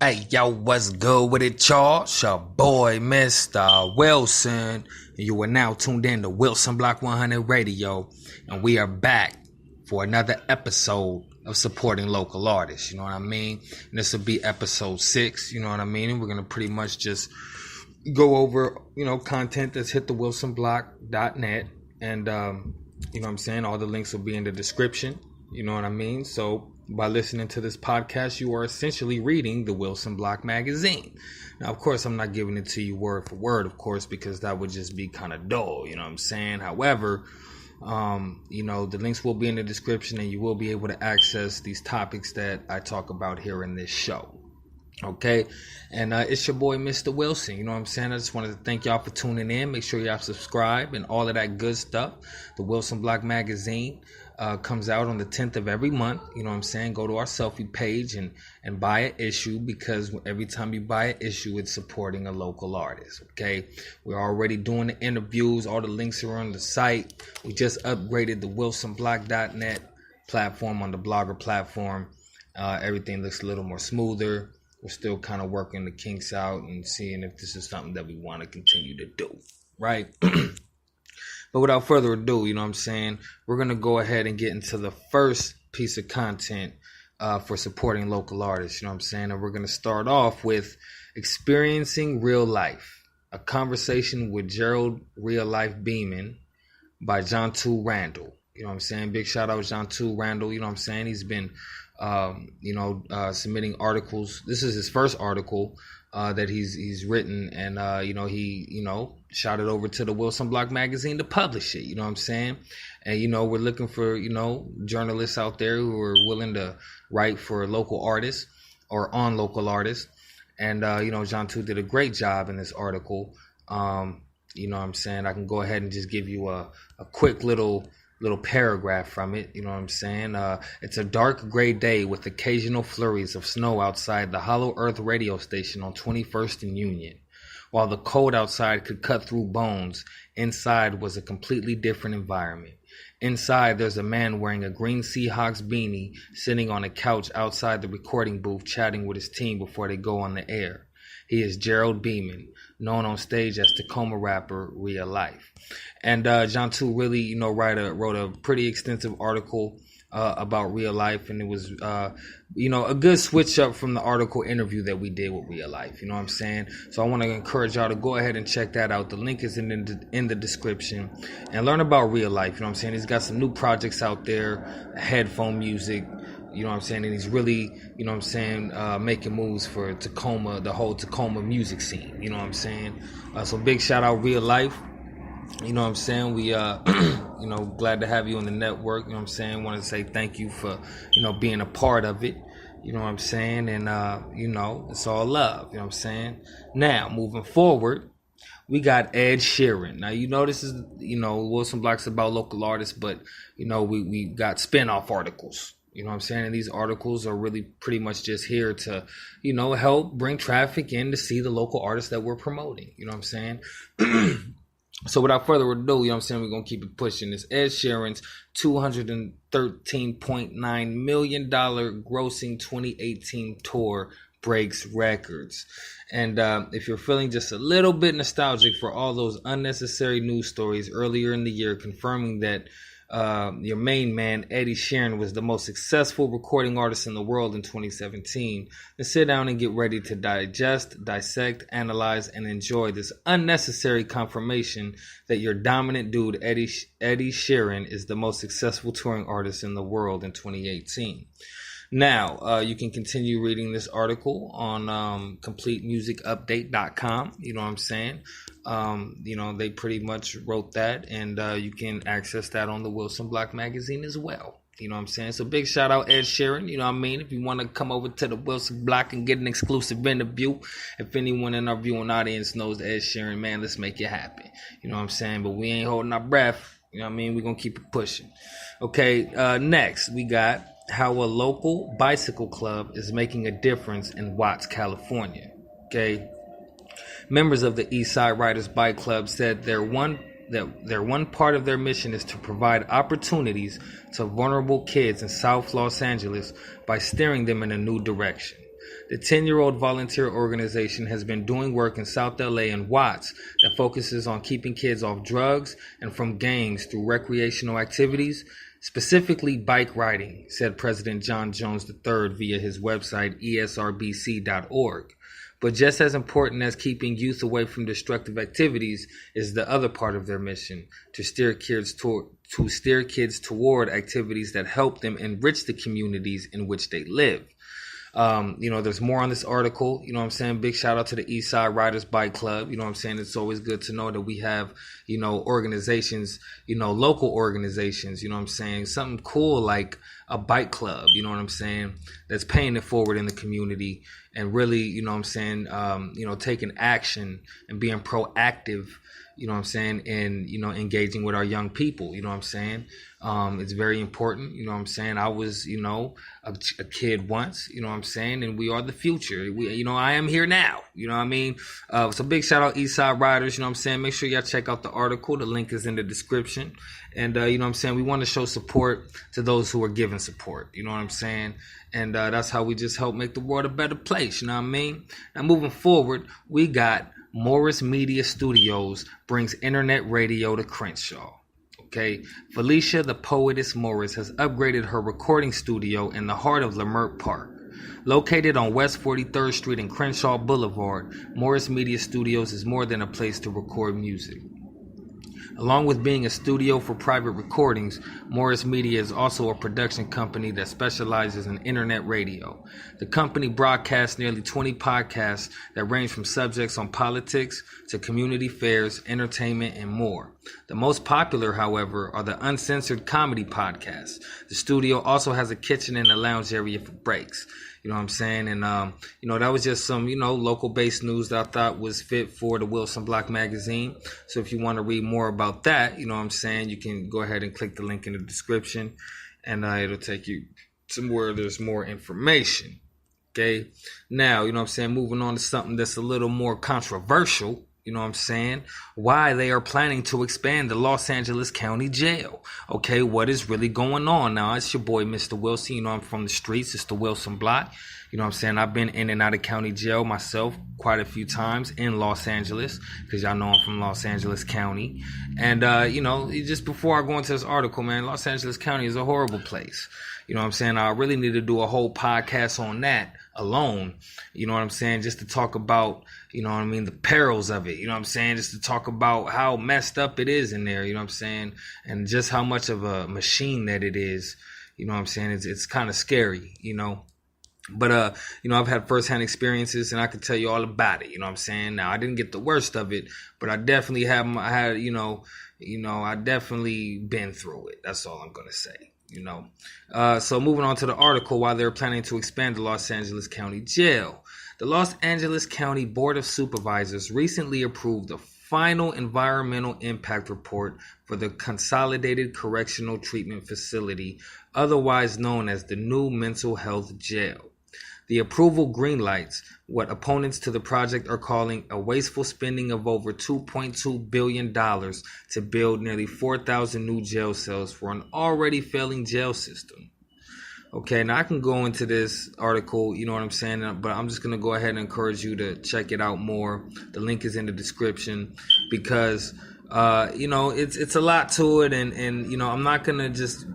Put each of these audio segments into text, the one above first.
Hey, yo, what's good with it, y'all? It's your boy, Mistah Wilson. And you are now tuned in to ThaWilsonBlock 100 Radio. And we are back for another episode of supporting local artists. You know what I mean? And this will be episode 6. You know what I mean? And we're going to pretty much just go over, content that's hit ThaWilsonBlock.net. And, you know what I'm saying? All the links will be in the description. You know what I mean? So by listening to this podcast, you are essentially reading ThaWilsonBlock Magazine. Now, of course, I'm not giving it to you word for word, of course, because that would just be kind of dull. You know what I'm saying? However, the links will be in the description and you will be able to access these topics that I talk about here in this show. Okay, and it's your boy, Mistah Wilson. You know what I'm saying? I just wanted to thank y'all for tuning in. Make sure y'all subscribe and all of that good stuff. ThaWilsonBlock Magazine comes out on the 10th of every month. You know what I'm saying? Go to our selfie page and buy an issue, because every time you buy an issue, it's supporting a local artist. Okay, we're already doing the interviews. All the links are on the site. We just upgraded the ThaWilsonBlock.net platform on the blogger platform. Everything looks a little more smoother. We're still kind of working the kinks out and seeing if this is something that we want to continue to do, right? But without further ado, you know what I'm saying, we're going to go ahead and get into the first piece of content for supporting local artists, you know what I'm saying? And we're going to start off with Experiencing Real Life, a conversation with Gerald Real Life Beeman by John 2 Randall. You know what I'm saying? Big shout out John 2 Randall, you know what I'm saying? He's been submitting articles. This is his first article that he's written, and he shot it over to the ThaWilsonBlock Magazine to publish it. You know what I'm saying? And we're looking for journalists out there who are willing to write for local artists or on local artists. And John 2 did a great job in this article. You know what I'm saying? I can go ahead and just give you a quick little paragraph from it. You know what I'm saying? It's a dark gray day with occasional flurries of snow outside the Hollow Earth radio station on 21st and Union. While the cold outside could cut through bones, inside was a completely different environment. Inside, there's a man wearing a green Seahawks beanie sitting on a couch outside the recording booth chatting with his team before they go on the air. He is Gerald Beeman, known on stage as Tacoma rapper Real Life. And John 2 really, wrote a pretty extensive article about Real Life, and it was, a good switch up from the article interview that we did with Real Life. You know what I'm saying? So I want to encourage y'all to go ahead and check that out. The link is in the description, and learn about Real Life. You know what I'm saying? He's got some new projects out there, headphone music. You know what I'm saying? And he's really, making moves for Tacoma, the whole Tacoma music scene. You know what I'm saying? So big shout out Real Life. You know what I'm saying? We, glad to have you on the network. You know what I'm saying? Want to say thank you for, being a part of it. You know what I'm saying? And, it's all love. You know what I'm saying? Now, moving forward, we got Ed Sheeran. Now, this is, ThaWilsonBlock's about local artists, but, we got spin-off articles. You know what I'm saying? And these articles are really pretty much just here to, help bring traffic in to see the local artists that we're promoting. You know what I'm saying? So without further ado, you know what I'm saying, we're going to keep it pushing. This Ed Sheeran's $213.9 million grossing 2018 tour breaks records. And if you're feeling just a little bit nostalgic for all those unnecessary news stories earlier in the year confirming that your main man, Eddie Sheeran, was the most successful recording artist in the world in 2017, then sit down and get ready to digest, dissect, analyze, and enjoy this unnecessary confirmation that your dominant dude, Eddie Sheeran, is the most successful touring artist in the world in 2018. Now, you can continue reading this article on CompleteMusicUpdate.com. You know what I'm saying? They pretty much wrote that, and you can access that on the ThaWilsonBlock Magazine as well. You know what I'm saying? So big shout out Ed Sheeran. You know what I mean? If you want to come over to the Wilson Block and get an exclusive interview, if anyone in our viewing audience knows Ed Sheeran, man, let's make it happen. You know what I'm saying? But we ain't holding our breath. You know what I mean? We're going to keep it pushing. Okay, next we got how a local bicycle club is making a difference in Watts, California. Okay. Members of the Eastside Riders Bike Club said their one part of their mission is to provide opportunities to vulnerable kids in South Los Angeles by steering them in a new direction. The 10-year-old volunteer organization has been doing work in South LA and Watts that focuses on keeping kids off drugs and from gangs through recreational activities, specifically bike riding, said President John Jones III via his website esrbc.org. But just as important as keeping youth away from destructive activities is the other part of their mission, to steer kids toward activities that help them enrich the communities in which they live. There's more on this article. You know what I'm saying? Big shout out to the Eastside Riders Bike Club. You know what I'm saying? It's always good to know that we have, organizations, local organizations, you know what I'm saying? Something cool like a bike club, you know what I'm saying? That's paying it forward in the community and really, you know what I'm saying? Taking action and being proactive, you know what I'm saying? And, engaging with our young people, you know what I'm saying? It's very important, you know what I'm saying? I was, a kid once, you know what I'm saying? And we are the future. I am here now, you know what I mean? So big shout out Eastside Riders, you know what I'm saying? Make sure y'all check out the article. The link is in the description. And, you know what I'm saying? We want to show support to those who are giving support, you know what I'm saying? And that's how we just help make the world a better place, you know what I mean? Now moving forward, we got Morris Media Studios brings internet radio to Crenshaw. Okay, Felicia the Poetess Morris has upgraded her recording studio in the heart of Leimert Park. Located on West 43rd Street and Crenshaw Boulevard, Morris Media Studios is more than a place to record music. Along with being a studio for private recordings, Morris Media is also a production company that specializes in internet radio. The company broadcasts nearly 20 podcasts that range from subjects on politics to community fairs, entertainment, and more. The most popular, however, are the uncensored comedy podcasts. The studio also has a kitchen and a lounge area for breaks. You know what I'm saying? And, that was just some, local-based news that I thought was fit for the ThaWilsonBlock Magazine. So if you want to read more about that, you know what I'm saying, you can go ahead and click the link in the description, and it'll take you to where there's more information. Okay? Now, you know what I'm saying, moving on to something that's a little more controversial. You know what I'm saying? Why they are planning to expand the Los Angeles County Jail. Okay, what is really going on now? It's your boy, Mistah Wilson. I'm from the streets. It's the Wilson Block. You know what I'm saying? I've been in and out of county jail myself quite a few times in Los Angeles because y'all know I'm from Los Angeles County. And, just before I go into this article, man, Los Angeles County is a horrible place. You know what I'm saying? I really need to do a whole podcast on that alone. You know what I'm saying? Just to talk about, the perils of it. You know what I'm saying? Just to talk about how messed up it is in there. You know what I'm saying? And just how much of a machine that it is. You know what I'm saying? It's kind of scary, But, I've had firsthand experiences and I can tell you all about it. You know what I'm saying? Now, I didn't get the worst of it, but I definitely I definitely been through it. That's all I'm going to say. So moving on to the article, while they're planning to expand the Los Angeles County Jail, the Los Angeles County Board of Supervisors recently approved the final environmental impact report for the Consolidated Correctional Treatment Facility, otherwise known as the new mental health jail. The approval greenlights what opponents to the project are calling a wasteful spending of over $2.2 billion to build nearly 4,000 new jail cells for an already failing jail system. Okay, now I can go into this article, you know what I'm saying, but I'm just going to go ahead and encourage you to check it out more. The link is in the description because it's a lot to it, and I'm not gonna just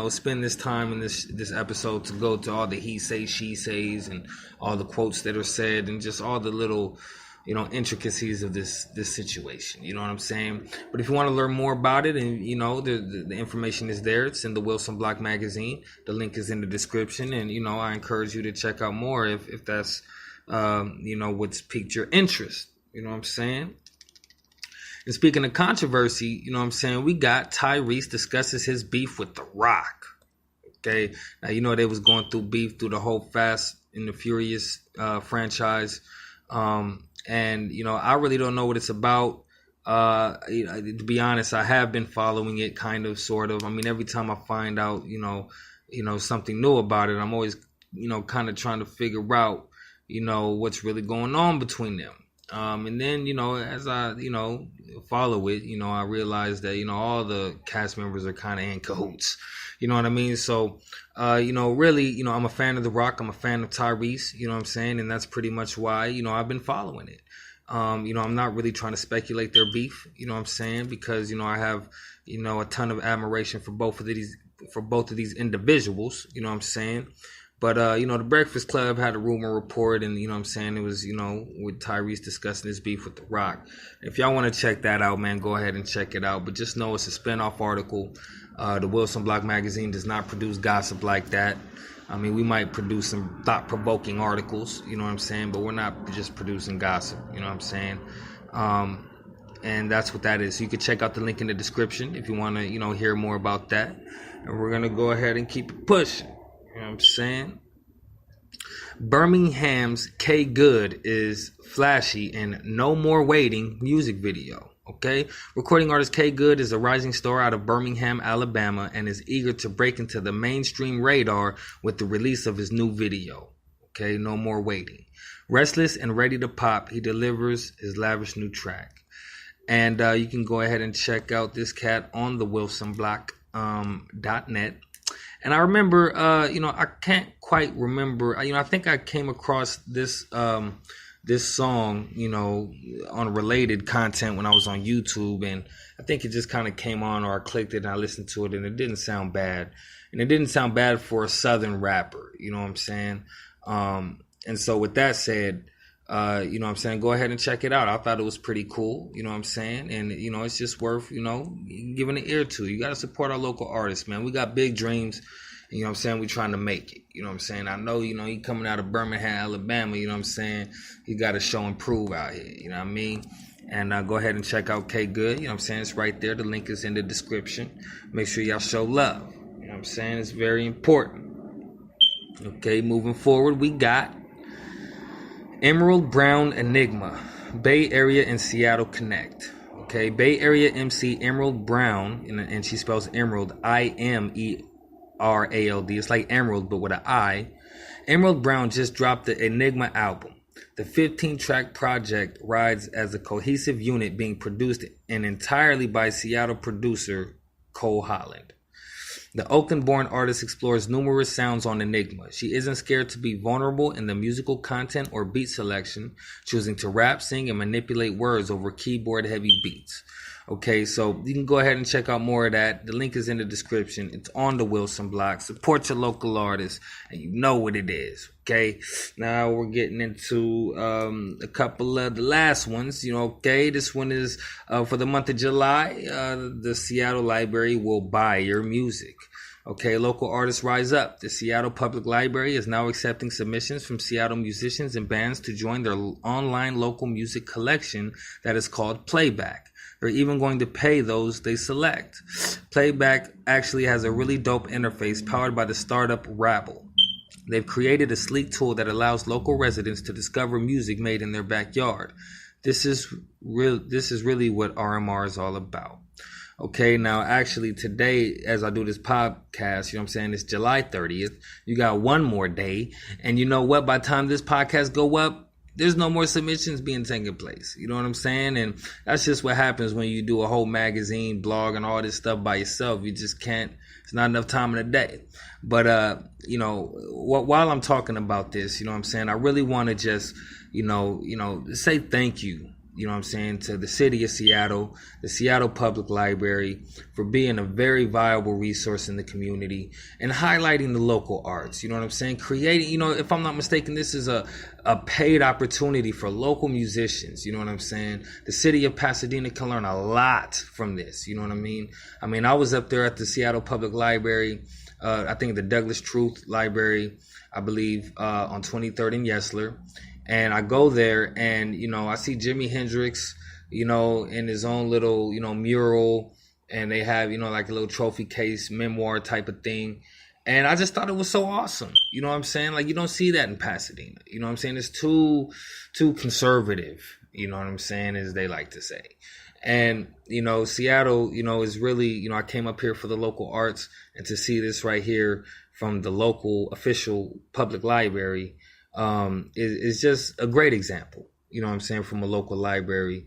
spend this time in this episode to go to all the he say she says and all the quotes that are said and just all the little intricacies of this situation. You know what I'm saying? But if you want to learn more about it, and the information is there. It's in the ThaWilsonBlock Magazine. The link is in the description, and I encourage you to check out more if that's what's piqued your interest. You know what I'm saying? And speaking of controversy, you know what I'm saying, we got Tyrese discusses his beef with The Rock. Okay, now they was going through beef through the whole Fast and the Furious franchise. And I really don't know what it's about. To be honest, I have been following it kind of, sort of. I mean, every time I find out, something new about it, I'm always, kind of trying to figure out, what's really going on between them. And then, as I, follow it, I realize that, all the cast members are kind of in cahoots. You know what I mean? So, really, I'm a fan of The Rock. I'm a fan of Tyrese, you know what I'm saying? And that's pretty much why, I've been following it. I'm not really trying to speculate their beef, you know what I'm saying? Because, I have, a ton of admiration for both of these individuals, you know what I'm saying? But, the Breakfast Club had a rumor report, and, it was, with Tyrese discussing his beef with The Rock. If y'all want to check that out, man, go ahead and check it out. But just know it's a spinoff article. ThaWilsonBlock Magazine does not produce gossip like that. I mean, we might produce some thought-provoking articles, you know what I'm saying? But we're not just producing gossip, you know what I'm saying? And that's what that is. So you can check out the link in the description if you want to, hear more about that. And we're going to go ahead and keep it pushing. You know what I'm saying? Birmingham's K Good is flashy in No More Waiting music video. Okay? Recording artist K Good is a rising star out of Birmingham, Alabama, and is eager to break into the mainstream radar with the release of his new video. Okay? No More Waiting. Restless and ready to pop, he delivers his lavish new track. And you can go ahead and check out this cat on ThaWilsonBlock.net. And I remember, I can't quite remember. I think I came across this song, on related content when I was on YouTube, and I think it just kind of came on, or I clicked it and I listened to it, and it didn't sound bad. And it didn't sound bad for a Southern rapper, you know what I'm saying? And so with that said, go ahead and check it out. I thought it was pretty cool, you know what I'm saying? And, it's just worth, giving an ear to. You got to support our local artists, man. We got big dreams, you know what I'm saying? We're trying to make it, you know what I'm saying? I know, he coming out of Birmingham, Alabama, you know what I'm saying? He got to show and prove out here, you know what I mean? And go ahead and check out K Good, you know what I'm saying? It's right there. The link is in the description. Make sure y'all show love, you know what I'm saying? It's very important. Okay, moving forward, we got Emerald Brown Enigma, Bay Area and Seattle Connect. Okay, Bay Area MC Emerald Brown, and she spells Emerald, Imerald. It's like Emerald, but with an I. Emerald Brown just dropped the Enigma album. The 15-track project rides as a cohesive unit being produced and entirely by Seattle producer Cole Holland. The Oakland-born artist explores numerous sounds on Enigma. She isn't scared to be vulnerable in the musical content or beat selection, choosing to rap, sing, and manipulate words over keyboard-heavy beats. Okay, so you can go ahead and check out more of that. The link is in the description. It's on the Wilson Block. Support your local artists, and you know what it is. Okay, now we're getting into a couple of the last ones. Okay, this one is for the month of July. The Seattle Library will buy your music. Okay, local artists rise up. The Seattle Public Library is now accepting submissions from Seattle musicians and bands to join their online local music collection that is called Playback. They're even going to pay those they select. Playback actually has a really dope interface powered by the startup Rabble. They've created a sleek tool that allows local residents to discover music made in their backyard. This is really what RMR is all about. Okay, now actually today, as I do this podcast, you know what I'm saying, it's July 30th. You got one more day. And you know what? By the time this podcast go up, there's no more submissions being taken place. You know what I'm saying? And that's just what happens when you do a whole magazine, blog, and all this stuff by yourself. You just can't. It's not enough time in the day. But, while I'm talking about this, you know what I'm saying, I really want to just, say thank you. You know what I'm saying, to the city of Seattle, the Seattle Public Library, for being a very viable resource in the community and highlighting the local arts. You know what I'm saying? Creating, if I'm not mistaken, this is a paid opportunity for local musicians. You know what I'm saying? The city of Pasadena can learn a lot from this. You know what I mean? I was up there at the Seattle Public Library, I think the Douglas Truth Library, I believe, on 23rd and Yesler. And I go there and, I see Jimi Hendrix, in his own little, mural. And they have, like a little trophy case, memoir type of thing. And I just thought it was so awesome. You know what I'm saying? Like, you don't see that in Pasadena. You know what I'm saying? It's too conservative, you know what I'm saying, as they like to say. And, Seattle, is really, I came up here for the local arts, and to see this right here from the local official public library, is just a great example, you know what I'm saying, from a local library,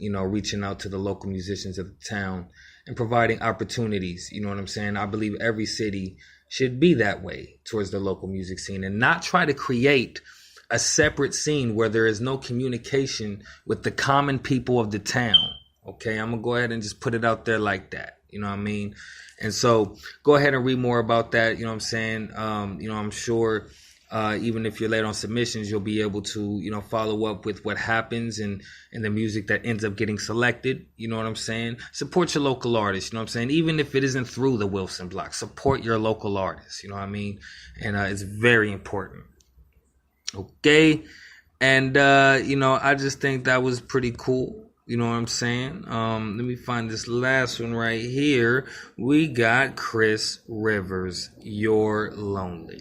reaching out to the local musicians of the town and providing opportunities. You know what I'm saying? I believe every city should be that way towards the local music scene and not try to create a separate scene where there is no communication with the common people of the town. Okay, I'm going to go ahead and just put it out there like that. You know what I mean? And so go ahead and read more about that. You know what I'm saying? I'm sure even if you're late on submissions, you'll be able to, follow up with what happens and the music that ends up getting selected. You know what I'm saying? Support your local artists. You know what I'm saying? Even if it isn't through the Wilson Block, support your local artists. You know what I mean? And it's very important. Okay. And, I just think that was pretty cool. You know what I'm saying? Let me find this last one right here. We got Chris Rivers, You're Lonely.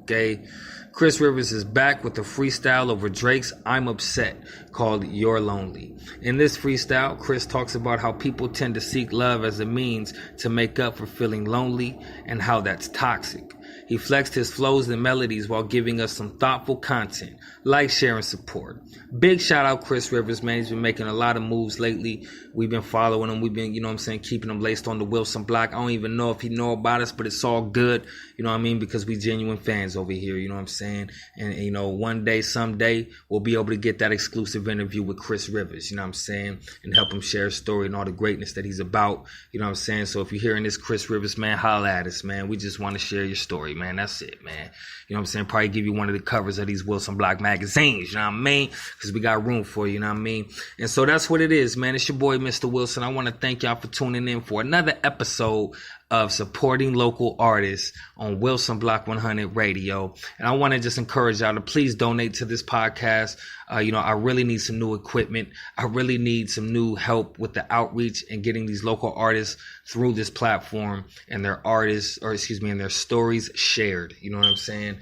Okay. Chris Rivers is back with a freestyle over Drake's I'm Upset called You're Lonely. In this freestyle, Chris talks about how people tend to seek love as a means to make up for feeling lonely and how that's toxic. He flexed his flows and melodies while giving us some thoughtful content. Like, share, and support. Big shout out Chris Rivers, man. He's been making a lot of moves lately. We've been following him. We've been, keeping him laced on the Wilson Block. I don't even know if he know about us, but it's all good. You know what I mean? Because we genuine fans over here. You know what I'm saying? And one day, someday, we'll be able to get that exclusive interview with Chris Rivers. You know what I'm saying? And help him share his story and all the greatness that he's about. You know what I'm saying? So if you're hearing this, Chris Rivers, man, holla at us, man. We just want to share your story, man. That's it, man. You know what I'm saying? Probably give you one of the covers of these Wilson Block magazines, you know what I mean? Because we got room for you know what I mean? And so that's what it is, man. It's your boy, Mistah Wilson. I want to thank y'all for tuning in for another episode of supporting local artists on Wilson Block 100 Radio. And I want to just encourage y'all to please donate to this podcast. I really need some new equipment. I really need some new help with the outreach and getting these local artists through this platform and their and their stories shared. You know what I'm saying?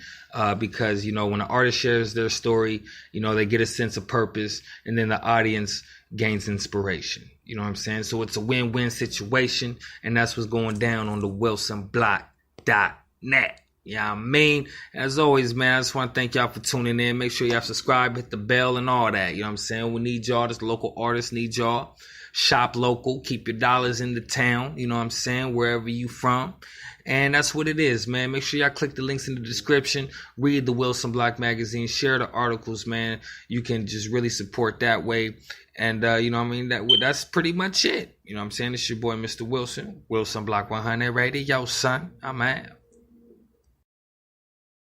Because, when an artist shares their story, they get a sense of purpose and then the audience gains inspiration. You know what I'm saying? So it's a win-win situation, and that's what's going down on the ThaWilsonBlock.net. You know what I mean? As always, man, I just want to thank y'all for tuning in. Make sure y'all subscribe, hit the bell, and all that. You know what I'm saying? We need y'all. This local artists need y'all. Shop local. Keep your dollars in the town. You know what I'm saying? Wherever you from. And that's what it is, man. Make sure y'all click the links in the description. Read the Wilson Block Magazine. Share the articles, man. You can just really support that way. And, that's pretty much it. You know what I'm saying? It's your boy, Mr. Wilson. Wilson Block 100 Radio, son. I'm out.